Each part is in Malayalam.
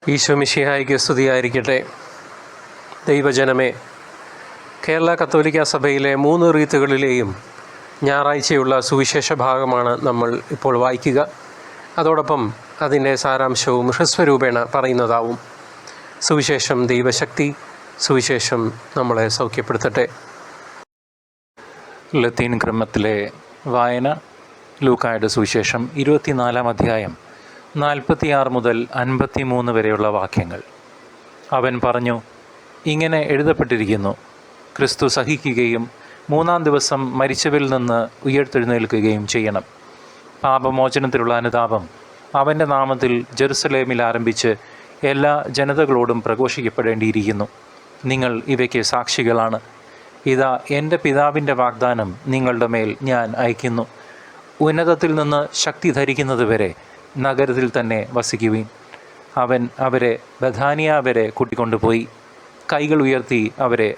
ഈശോ മിശിഹായ്ക്ക് സ്തുതിയായിരിക്കട്ടെ. ദൈവജനമേ, കേരള കത്തോലിക്ക സഭയിലെ 3 റീത്തുകളിലെയും ഞായറാഴ്ചയുള്ള സുവിശേഷ ഭാഗമാണ് നമ്മൾ ഇപ്പോൾ വായിക്കുക. അതോടൊപ്പം അതിൻ്റെ സാരാംശവും ഹ്രസ്വരൂപേണ പറയുന്നതാവും. സുവിശേഷം ദൈവശക്തി, സുവിശേഷം നമ്മളെ സൗഖ്യപ്പെടുത്തട്ടെ. ലത്തീൻ ക്രമത്തിലെ വായന ലൂക്കായുടെ സുവിശേഷം 24-ാം അധ്യായം 46 മുതൽ 53 വരെയുള്ള വാക്യങ്ങൾ. അവൻ പറഞ്ഞു, ഇങ്ങനെ എഴുതപ്പെട്ടിരിക്കുന്നു, ക്രിസ്തു സഹിക്കുകയും 3-ാം ദിവസം മരിച്ചവരിൽ നിന്ന് ഉയർത്തെഴുന്നേൽക്കുകയും ചെയ്യണം. പാപമോചനത്തിലുള്ള അനുതാപം അവൻ്റെ നാമത്തിൽ ജെറുസലേമിൽ ആരംഭിച്ച് എല്ലാ ജനതകളോടും പ്രഘോഷിക്കപ്പെടേണ്ടിയിരിക്കുന്നു. നിങ്ങൾ ഇവയ്ക്ക് സാക്ഷികളാണ്. ഇതാ, എൻ്റെ പിതാവിൻ്റെ വാഗ്ദാനം നിങ്ങളുടെ മേൽ ഞാൻ അയക്കുന്നു. ഉന്നതത്തിൽ നിന്ന് ശക്തി ധരിക്കുന്നതുവരെ നഗരത്തിൽ തന്നെ വസിക്കുവീൻ. അവൻ അവരെ ബഥാനിയ വരെ കൂട്ടിക്കൊണ്ടുപോയി കൈകൾ ഉയർത്തി അവരെ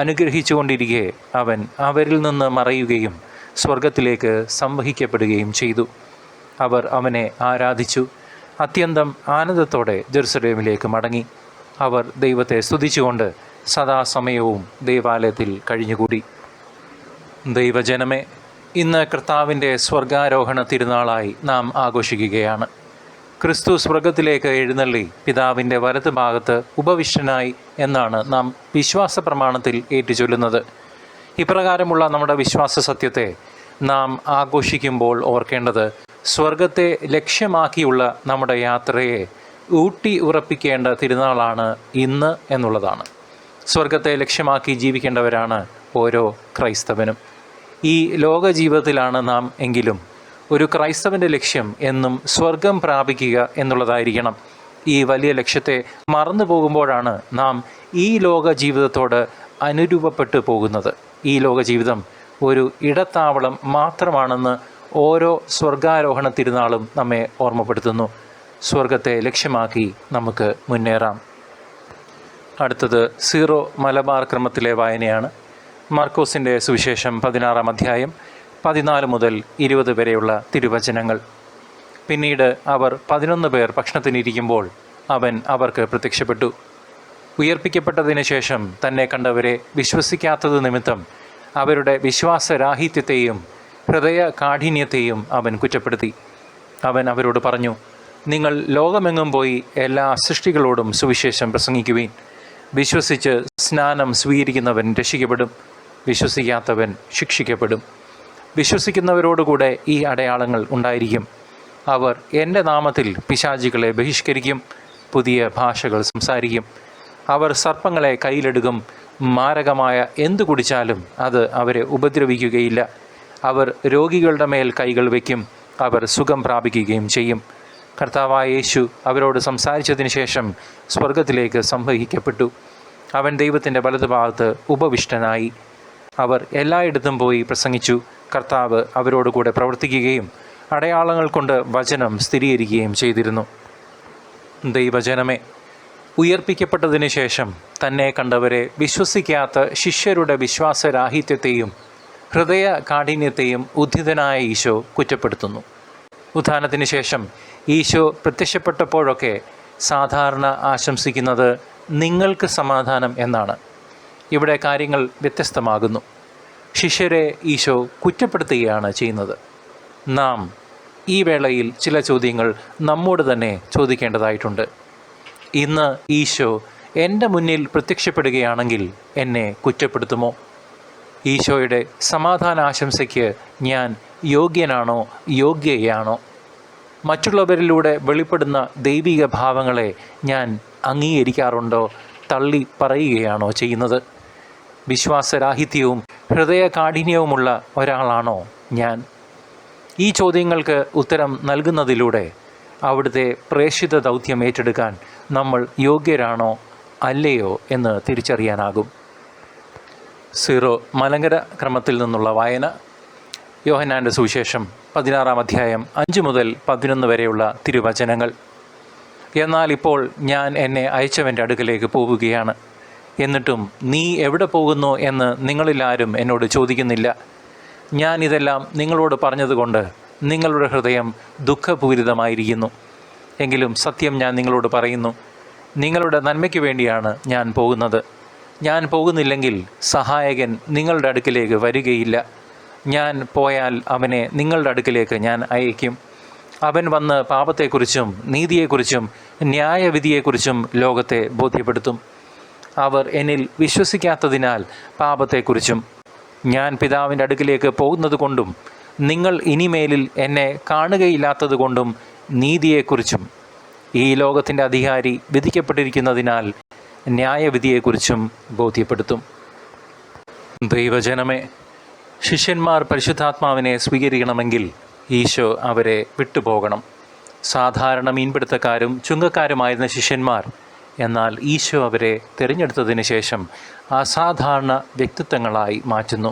അനുഗ്രഹിച്ചുകൊണ്ടിരിക്കെ അവൻ അവരിൽ നിന്ന് മറയുകയും സ്വർഗത്തിലേക്ക് സംവഹിക്കപ്പെടുകയും ചെയ്തു. അവർ അവനെ ആരാധിച്ചു അത്യന്തം ആനന്ദത്തോടെ ജെറുസലേമിലേക്ക് മടങ്ങി. അവർ ദൈവത്തെ സ്തുതിച്ചുകൊണ്ട് സദാസമയവും ദൈവാലയത്തിൽ കഴിഞ്ഞുകൂടി. ദൈവജനമേ, ഇന്ന് കർത്താവിൻ്റെ സ്വർഗാരോഹണ തിരുനാളായി നാം ആഘോഷിക്കുകയാണ്. ക്രിസ്തു സ്വർഗത്തിലേക്ക് എഴുന്നള്ളി പിതാവിൻ്റെ വലത് ഭാഗത്ത് ഉപവിഷ്ടനായി എന്നാണ് നാം വിശ്വാസ പ്രമാണത്തിൽ ഏറ്റുചൊല്ലുന്നത്. ഇപ്രകാരമുള്ള നമ്മുടെ വിശ്വാസ സത്യത്തെ നാം ആഘോഷിക്കുമ്പോൾ ഓർക്കേണ്ടത് സ്വർഗത്തെ ലക്ഷ്യമാക്കിയുള്ള നമ്മുടെ യാത്രയെ ഊട്ടി ഉറപ്പിക്കേണ്ട തിരുനാളാണ് ഇന്ന് എന്നുള്ളതാണ്. സ്വർഗത്തെ ലക്ഷ്യമാക്കി ജീവിക്കേണ്ടവരാണ് ഓരോ ക്രൈസ്തവനും. ഈ ലോക ജീവിതത്തിലാണ് നാം എങ്കിലും ഒരു ക്രൈസ്തവൻ്റെ ലക്ഷ്യം എന്നും സ്വർഗം പ്രാപിക്കുക എന്നുള്ളതായിരിക്കണം. ഈ വലിയ ലക്ഷ്യത്തെ മറന്നു പോകുമ്പോഴാണ് നാം ഈ ലോക ജീവിതത്തോട് അനുരൂപപ്പെട്ടു പോകുന്നത്. ഈ ലോക ജീവിതം ഒരു ഇടത്താവളം മാത്രമാണെന്ന് ഓരോ സ്വർഗാരോഹണ തിരുനാളും നമ്മെ ഓർമ്മപ്പെടുത്തുന്നു. സ്വർഗത്തെ ലക്ഷ്യമാക്കി നമുക്ക് മുന്നേറാം. അടുത്തത് സീറോ മലബാർ ക്രമത്തിലെ വായനയാണ്. മാർക്കോസിൻ്റെ സുവിശേഷം 16-ാം അധ്യായം 14 മുതൽ 20 വരെയുള്ള തിരുവചനങ്ങൾ. പിന്നീട് അവർ 11 പേർ ഭക്ഷണത്തിനിരിക്കുമ്പോൾ അവൻ അവർക്ക് പ്രത്യക്ഷപ്പെട്ടു. ഉയർപ്പിക്കപ്പെട്ടതിന് ശേഷം തന്നെ കണ്ടവരെ വിശ്വസിക്കാത്തത് നിമിത്തം അവരുടെ വിശ്വാസരാഹിത്യത്തെയും ഹൃദയ കാഠിന്യത്തെയും അവൻ കുറ്റപ്പെടുത്തി. അവൻ അവരോട് പറഞ്ഞു, നിങ്ങൾ ലോകമെങ്ങും പോയി എല്ലാ സൃഷ്ടികളോടും സുവിശേഷം പ്രസംഗിക്കുവീൻ. വിശ്വസിച്ച് സ്നാനം സ്വീകരിക്കുന്നവൻ രക്ഷിക്കപ്പെടും, വിശ്വസിക്കാത്തവൻ ശിക്ഷിക്കപ്പെടും. വിശ്വസിക്കുന്നവരോടുകൂടെ ഈ അടയാളങ്ങൾ ഉണ്ടായിരിക്കും. അവർ എൻ്റെ നാമത്തിൽ പിശാചുകളെ ബഹിഷ്കരിക്കും, പുതിയ ഭാഷകൾ സംസാരിക്കും. അവർ സർപ്പങ്ങളെ കയ്യിലെടുക്കും. മാരകമായ എന്തു കുടിച്ചാലും അത് അവരെ ഉപദ്രവിക്കുകയില്ല. അവർ രോഗികളുടെ മേൽ കൈകൾ വയ്ക്കും, അവർ സുഖം പ്രാപിക്കുകയും ചെയ്യും. കർത്താവായ യേശു അവരോട് സംസാരിച്ചതിന് ശേഷം സ്വർഗത്തിലേക്ക് സംവഹിക്കപ്പെട്ടു. അവൻ ദൈവത്തിൻ്റെ വലതുഭാഗത്ത് ഉപവിഷ്ടനായി. അവർ എല്ലായിടത്തും പോയി പ്രസംഗിച്ചു. കർത്താവ് അവരോട് കൂടെ പ്രവർത്തിക്കുകയും അടയാളങ്ങൾ കൊണ്ട് വചനം സ്ഥിരീകരിക്കുകയും ചെയ്തിരുന്നു. ദൈവജനമേ, ഉയർപ്പിക്കപ്പെട്ടതിന് ശേഷം തന്നെ കണ്ടവരെ വിശ്വസിക്കാത്ത ശിഷ്യരുടെ വിശ്വാസരാഹിത്യത്തെയും ഹൃദയ കാഠിന്യത്തെയും ഉദ്ധിതനായ ഈശോ കുറ്റപ്പെടുത്തുന്നു. ഉത്ഥാനത്തിന് ശേഷം ഈശോ പ്രത്യക്ഷപ്പെട്ടപ്പോഴൊക്കെ സാധാരണ ആശംസിക്കുന്നത് നിങ്ങൾക്ക് സമാധാനം എന്നാണ്. ഇവിടെ കാര്യങ്ങൾ വ്യത്യസ്തമാകുന്നു. ശിഷ്യരെ ഈശോ കുറ്റപ്പെടുത്തുകയാണ് ചെയ്യുന്നത്. നാം ഈ വേളയിൽ ചില ചോദ്യങ്ങൾ നമ്മോട് തന്നെ ചോദിക്കേണ്ടതായിട്ടുണ്ട്. ഇന്ന് ഈശോ എൻ്റെ മുന്നിൽ പ്രത്യക്ഷപ്പെടുകയാണെങ്കിൽ എന്നെ കുറ്റപ്പെടുത്തുമോ? ഈശോയുടെ സമാധാന ആശംസയ്ക്ക് ഞാൻ യോഗ്യനാണോ, യോഗ്യയാണോ? മറ്റുള്ളവരിലൂടെ വെളിപ്പെടുന്ന ദൈവിക ഭാവങ്ങളെ ഞാൻ അംഗീകരിക്കാറുണ്ടോ, തള്ളി പറയുകയാണോ ചെയ്യുന്നത്? വിശ്വാസരാഹിത്യവും ഹൃദയ കാഠിന്യവുമുള്ള ഒരാളാണോ ഞാൻ? ഈ ചോദ്യങ്ങൾക്ക് ഉത്തരം നൽകുന്നതിലൂടെ അവിടുത്തെ പ്രേക്ഷിത ദൗത്യം ഏറ്റെടുക്കാൻ നമ്മൾ യോഗ്യരാണോ അല്ലയോ എന്ന് തിരിച്ചറിയാനാകും. സീറോ മലങ്കര ക്രമത്തിൽ നിന്നുള്ള വായന. യോഹന്നാൻ്റെ സുവിശേഷം 16-ാം അധ്യായം 5 മുതൽ 11 വരെയുള്ള തിരുവചനങ്ങൾ. എന്നാൽ ഇപ്പോൾ ഞാൻ എന്നെ അയച്ചവൻ്റെ അടുക്കലേക്ക് പോവുകയാണ്. എന്നിട്ടും നീ എവിടെ പോകുന്നു എന്ന് നിങ്ങളിലാരും എന്നോട് ചോദിക്കുന്നില്ല. ഞാൻ ഇതെല്ലാം നിങ്ങളോട് പറഞ്ഞതുകൊണ്ട് നിങ്ങളുടെ ഹൃദയം ദുഃഖപൂരിതമായിരിക്കുന്നു. എങ്കിലും സത്യം ഞാൻ നിങ്ങളോട് പറയുന്നു, നിങ്ങളുടെ നന്മയ്ക്ക് വേണ്ടിയാണ് ഞാൻ പോകുന്നത്. ഞാൻ പോകുന്നില്ലെങ്കിൽ സഹായകൻ നിങ്ങളുടെ അടുക്കിലേക്ക് വരികയില്ല. ഞാൻ പോയാൽ അവനെ നിങ്ങളുടെ അടുക്കിലേക്ക് ഞാൻ അയക്കും. അവൻ വന്ന് പാപത്തെക്കുറിച്ചും നീതിയെക്കുറിച്ചും ന്യായവിധിയെക്കുറിച്ചും ലോകത്തെ ബോധ്യപ്പെടുത്തും. അവർ എന്നിൽ വിശ്വസിക്കാത്തതിനാൽ പാപത്തെക്കുറിച്ചും, ഞാൻ പിതാവിൻ്റെ അടുക്കിലേക്ക് പോകുന്നത് കൊണ്ടും നിങ്ങൾ ഇനിമേലിൽ എന്നെ കാണുകയില്ലാത്തത് കൊണ്ടും നീതിയെക്കുറിച്ചും, ഈ ലോകത്തിൻ്റെ അധികാരി വിധിക്കപ്പെട്ടിരിക്കുന്നതിനാൽ ന്യായവിധിയെക്കുറിച്ചും ബോധ്യപ്പെടുത്തും. ദൈവജനമേ, ശിഷ്യന്മാർ പരിശുദ്ധാത്മാവിനെ സ്വീകരിക്കണമെങ്കിൽ ഈശോ അവരെ വിട്ടുപോകണം. സാധാരണ മീൻപിടുത്തക്കാരും ചുങ്കക്കാരുമായിരുന്ന ശിഷ്യന്മാർ, എന്നാൽ ഈശോ അവരെ തിരഞ്ഞെടുത്തതിന് ശേഷം അസാധാരണ വ്യക്തിത്വങ്ങളായി മാറ്റുന്നു.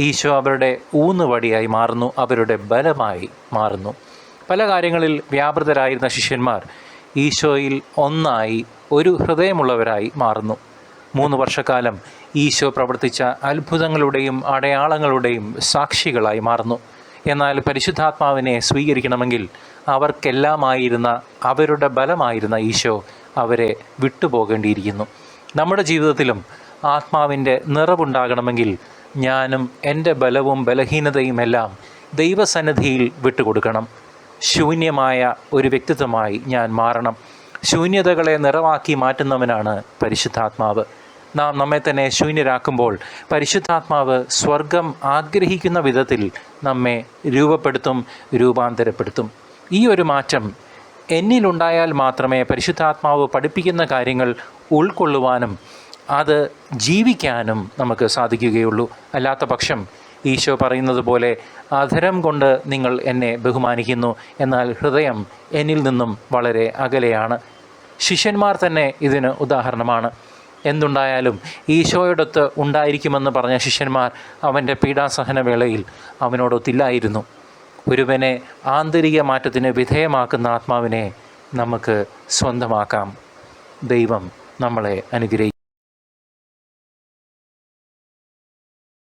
ഈശോ അവരുടെ ഊന്നുവടിയായി മാറുന്നു, അവരുടെ ബലമായി മാറുന്നു. പല കാര്യങ്ങളിൽ വ്യാപൃതരായിരുന്ന ശിഷ്യന്മാർ ഈശോയിൽ ഒന്നായി ഒരു ഹൃദയമുള്ളവരായി മാറുന്നു. 3 വർഷക്കാലം ഈശോ പ്രവർത്തിച്ച അത്ഭുതങ്ങളുടെയും അടയാളങ്ങളുടെയും സാക്ഷികളായി മാറുന്നു. എന്നാൽ പരിശുദ്ധാത്മാവിനെ സ്വീകരിക്കണമെങ്കിൽ അവർക്കെല്ലാമായിരുന്ന അവരുടെ ബലമായിരുന്ന ഈശോ അവരെ വിട്ടുപോകേണ്ടിയിരിക്കുന്നു. നമ്മുടെ ജീവിതത്തിലും ആത്മാവിൻ്റെ നിറവുണ്ടാകണമെങ്കിൽ ഞാനും എൻ്റെ ബലവും ബലഹീനതയുമെല്ലാം ദൈവസന്നിധിയിൽ വിട്ടുകൊടുക്കണം. ശൂന്യമായ ഒരു വ്യക്തിത്വമായി ഞാൻ മാറണം. ശൂന്യതകളെ നിറവാക്കി മാറ്റുന്നവനാണ് പരിശുദ്ധാത്മാവ്. നാം നമ്മെ തന്നെ ശൂന്യരാക്കുമ്പോൾ പരിശുദ്ധാത്മാവ് സ്വർഗം ആഗ്രഹിക്കുന്ന വിധത്തിൽ നമ്മെ രൂപപ്പെടുത്തും, രൂപാന്തരപ്പെടുത്തും. ഈ ഒരു മാറ്റം എന്നിലുണ്ടായാൽ മാത്രമേ പരിശുദ്ധാത്മാവ് പഠിപ്പിക്കുന്ന കാര്യങ്ങൾ ഉൾക്കൊള്ളുവാനും അത് ജീവിക്കാനും നമുക്ക് സാധിക്കുകയുള്ളൂ. അല്ലാത്ത പക്ഷം ഈശോ പറയുന്നത് പോലെ അധരം കൊണ്ട് നിങ്ങൾ എന്നെ ബഹുമാനിക്കുന്നു, എന്നാൽ ഹൃദയം എന്നിൽ നിന്നും വളരെ അകലെയാണ്. ശിഷ്യന്മാർ തന്നെ ഇതിന് ഉദാഹരണമാണ്. എന്തുണ്ടായാലും ഈശോയോടൊത്ത് ഉണ്ടായിരിക്കുമെന്ന് പറഞ്ഞ ശിഷ്യന്മാർ അവൻ്റെ പീഡാസഹന വേളയിൽ അവനോടൊത്തില്ലായിരുന്നു. ഒരുവനെ ആന്തരിക മാറ്റത്തിന് വിധേയമാക്കുന്ന ആത്മാവിനെ നമുക്ക് സ്വന്തമാക്കാം. ദൈവം നമ്മളെ അനുഗ്രഹിക്കും.